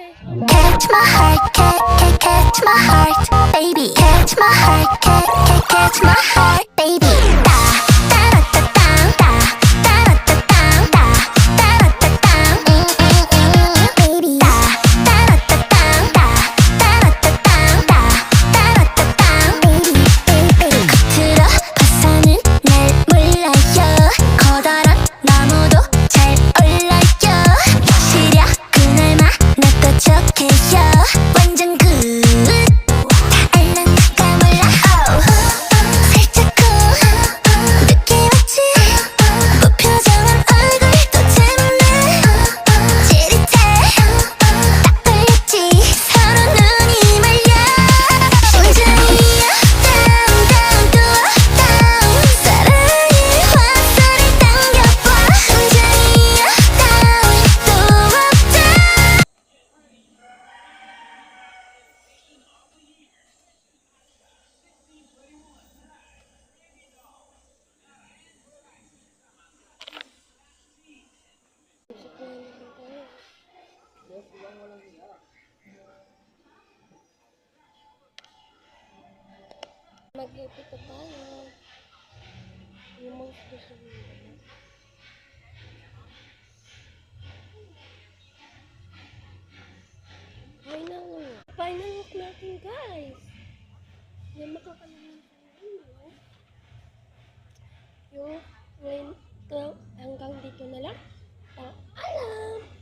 Catch my heart, catch my heart, baby. Catch my heart, catch my heart, baby. Da da da da da da da da da da da da baby. Da da da da da da da da da baby, baby. 겉으로 봐서는 날 몰라요. 커다란 나무도 잘 올라요. 시려 그날만 나도 좋게요. 완전 굿. 다 알라니까 몰라. 살짝 cool. 늦게 왔지. 무표정한 얼굴도 재밌네. 찌릿해. 딱 걸렸지. 서로 눈이 말려. 심장이 down down 또 down. 사랑의 화살을 당겨봐. 심장이 down 또 up. Mag-ipit na tayo. Yung mga gusto mo. Final look natin, guys. Hindi makakalimutan tayo. Yung ngayon, hanggang dito na lang. Alam!